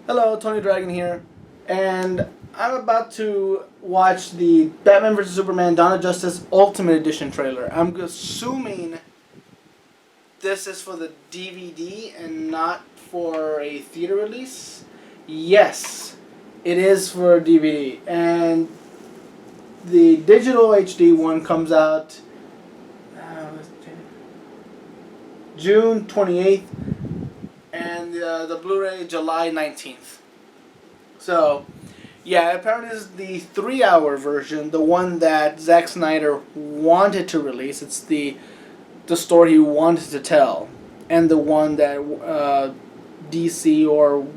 Hello, Tony Dragon here, and I'm about to watch the Batman vs Superman: Dawn of Justice Ultimate Edition trailer. I'm assuming this is for the DVD and not for a theater release. Yes, it is for DVD, and the digital HD one comes out June 28th, and the Blu-ray July 19th. So, yeah, apparently this is the 3-hour version, the one that Zack Snyder wanted to release. It's the story he wanted to tell, and the one that DC or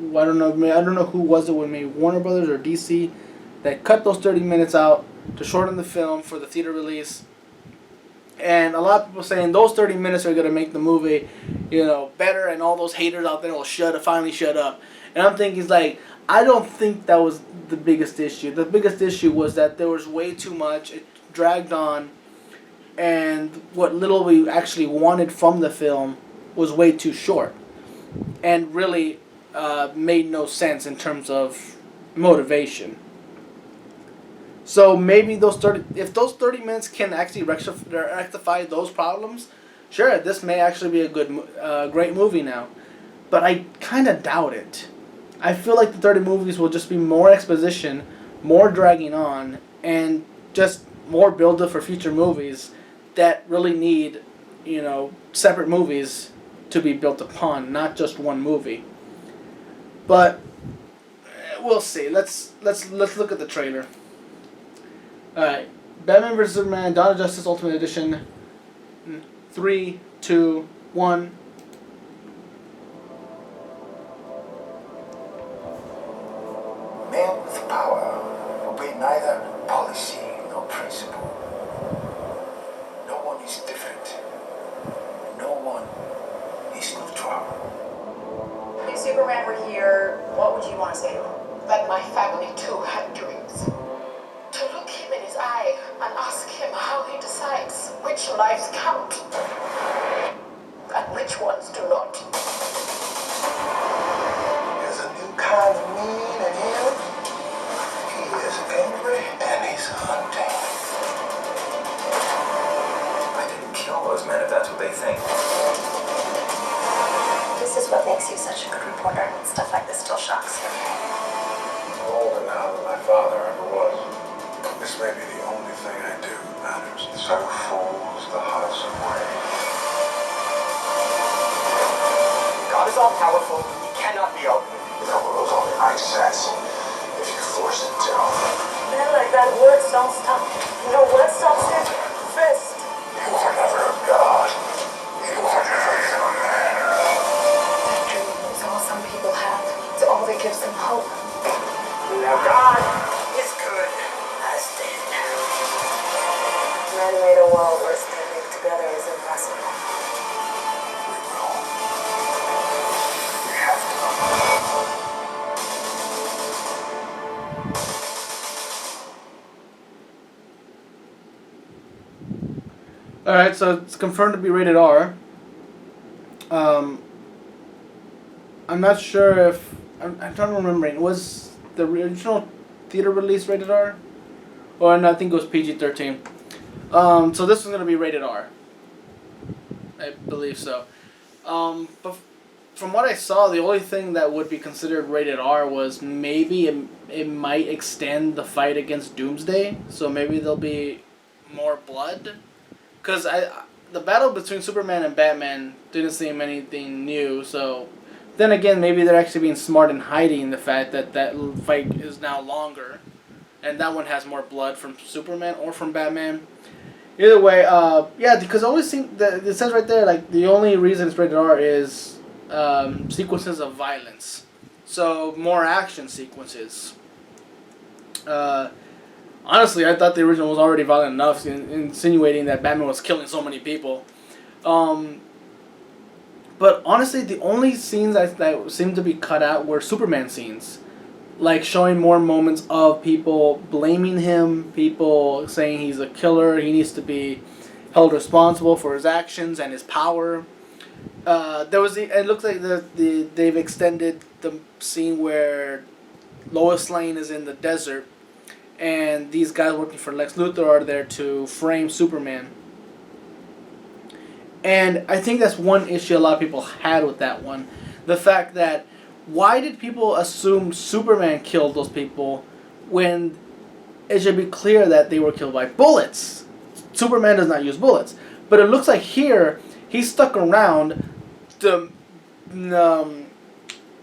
I don't know who was it when maybe Warner Brothers or DC that cut those 30 minutes out to shorten the film for the theater release. And a lot of people saying those 30 minutes are going to make the movie, better, and all those haters out there will finally shut up. And I'm thinking, I don't think that was the biggest issue. The biggest issue was that there was way too much. It dragged on, and what little we actually wanted from the film was way too short, and really made no sense in terms of motivation. So maybe if those 30 minutes can actually rectify those problems, sure, this may actually be a great movie now. But I kind of doubt it. I feel like the 30 movies will just be more exposition, more dragging on, and just more build-up for future movies that really need, separate movies to be built upon, not just one movie. But we'll see. Let's look at the trailer. Alright, Batman vs Superman: Dawn of Justice Ultimate Edition. 3, 2, 1. Men with power obey neither policy nor principle. No one is different. No one is neutral. If Superman were here, what would you want to say to him? That my family too had dreams. To look him in his eye and ask him how he decides which lives count and which ones do not. There's a new kind of mean in him. He is angry and he's hunting. I didn't kill those men if that's what they think. This is what makes you such a good reporter. Stuff like this still shocks you. I'm older now than my father ever was. This may be the only thing I do that matters. So fools the hearts away. God is all powerful. He cannot be outwitted. The world only makes sense if you force it to. Men like that, words don't stop. You know what stops it? Fist. You are never a god. You are never even a man. That dream is all some people have. It's all that gives them hope. Now God is good as dead. Men made a world where standing together is impossible. We will. We have to. Alright, so it's confirmed to be rated R. I'm not sure if... I'm trying to remember. Was the original theater release rated R? Or no, I think it was PG-13. So this is going to be rated R. I believe so. But from what I saw, the only thing that would be considered rated R was maybe it might extend the fight against Doomsday. So maybe there'll be more blood. Because the battle between Superman and Batman didn't seem anything new. So then again, maybe they're actually being smart in hiding the fact that fight is now longer. And that one has more blood from Superman or from Batman. Either way, yeah, because the only thing that it says right there, the only reason it's rated R is sequences of violence. So more action sequences. Honestly, I thought the original was already violent enough, insinuating that Batman was killing so many people. But honestly, the only scenes that seemed to be cut out were Superman scenes. Showing more moments of people blaming him, people saying he's a killer, he needs to be held responsible for his actions and his power. there was it looks like they've extended the scene where Lois Lane is in the desert, and these guys working for Lex Luthor are there to frame Superman. And I think that's one issue a lot of people had with that one. The fact that, why did people assume Superman killed those people when it should be clear that they were killed by bullets? Superman does not use bullets. But it looks like here, he stuck around. The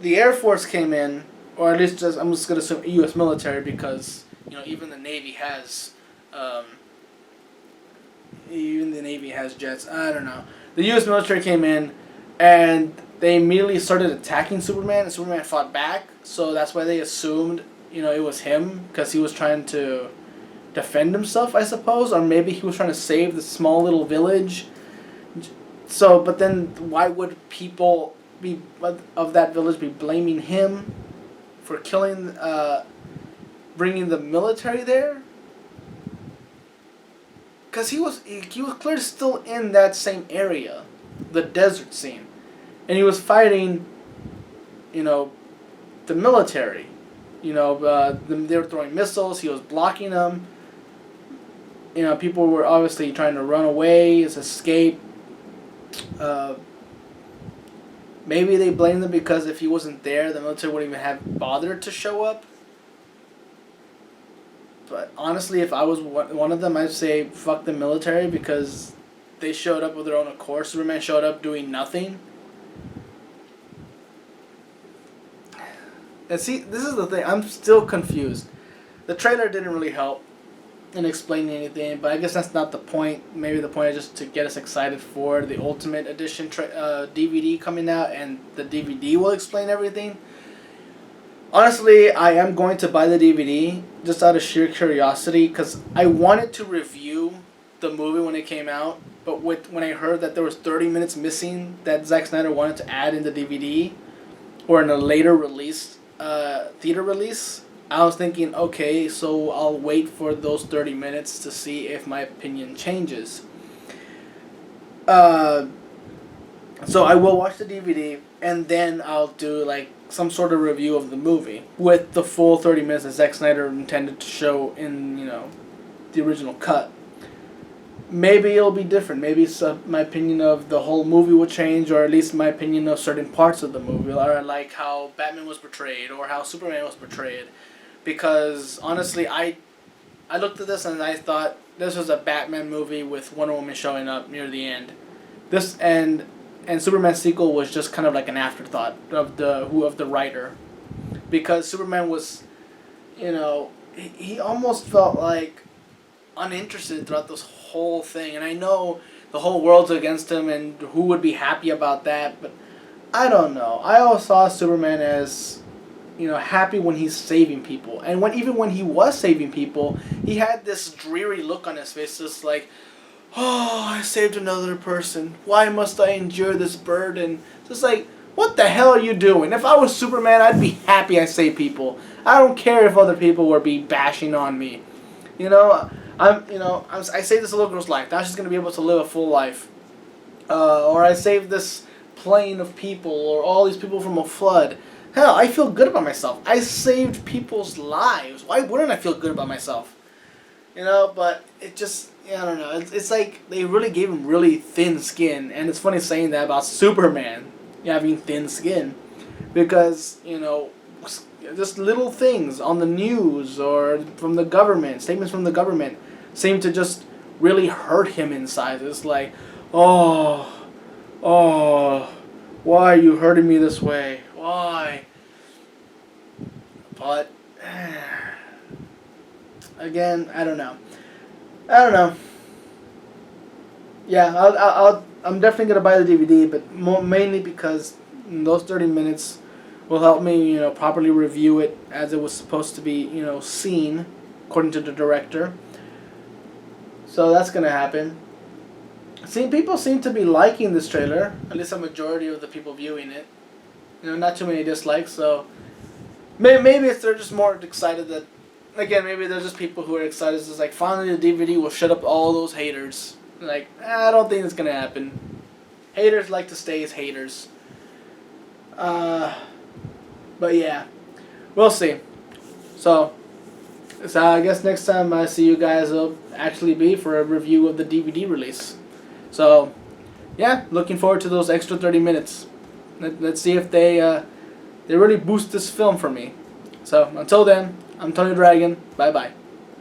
Air Force came in, or at least I'm just going to assume U.S. military, because even the Navy has jets. I don't know. The U.S. military came in, and they immediately started attacking Superman, and Superman fought back. So that's why they assumed, it was him, because he was trying to defend himself, I suppose, or maybe he was trying to save the small little village. So, but then why would people of that village be blaming him for killing, bringing the military there? Because he was clearly still in that same area, the desert scene, and he was fighting, the military. They were throwing missiles. He was blocking them. People were obviously trying to run away, escape. Maybe they blamed him because if he wasn't there, the military wouldn't even have bothered to show up. But honestly, if I was one of them, I'd say fuck the military, because they showed up with their own accord. Superman showed up doing nothing. And see, this is the thing. I'm still confused. The trailer didn't really help in explaining anything, but I guess that's not the point. Maybe the point is just to get us excited for the Ultimate Edition DVD coming out, and the DVD will explain everything. Honestly, I am going to buy the DVD just out of sheer curiosity, because I wanted to review the movie when it came out, but when I heard that there was 30 minutes missing that Zack Snyder wanted to add in the DVD, or in a later release, theater release, I was thinking, okay, so I'll wait for those 30 minutes to see if my opinion changes. So I will watch the DVD, and then I'll do some sort of review of the movie with the full 30 minutes that Zack Snyder intended to show in, the original cut. Maybe it'll be different. Maybe my opinion of the whole movie will change, or at least my opinion of certain parts of the movie, or like how Batman was portrayed, or how Superman was portrayed. Because honestly, I looked at this and I thought this was a Batman movie with Wonder Woman showing up near the end. This and Superman's sequel was just kind of like an afterthought of the writer, because Superman was, he almost felt like uninterested throughout this whole thing. And I know the whole world's against him, and who would be happy about that? But I don't know. I always saw Superman as, happy when he's saving people. And even when he was saving people, he had this dreary look on his face, just like, oh, I saved another person. Why must I endure this burden? Just like, what the hell are you doing? If I was Superman, I'd be happy I saved people. I don't care if other people would be bashing on me. I saved this little girl's life. Now she's going to be able to live a full life. Or I saved this plane of people, or all these people from a flood. Hell, I feel good about myself. I saved people's lives. Why wouldn't I feel good about myself? But it just, I don't know. It's like they really gave him really thin skin. And it's funny saying that about Superman having thin skin. Because, just little things on the news or from the government, statements from the government, seem to just really hurt him inside. It's like, oh, why are you hurting me this way? Why? But again, I don't know. Yeah, I'm definitely gonna buy the DVD, but mainly because those 30 minutes will help me, properly review it as it was supposed to be, seen according to the director. So that's gonna happen. People seem to be liking this trailer. At least a majority of the people viewing it. Not too many dislikes. So maybe they're just more excited that. Again, maybe there's just people who are excited. It's like, finally the DVD will shut up all those haters. I don't think it's gonna happen. Haters like to stay as haters. But yeah, we'll see. So I guess next time I see you guys will actually be for a review of the DVD release. So yeah, looking forward to those extra 30 minutes. Let's see if they really boost this film for me. So until then, I'm Tony Dragon. Bye bye.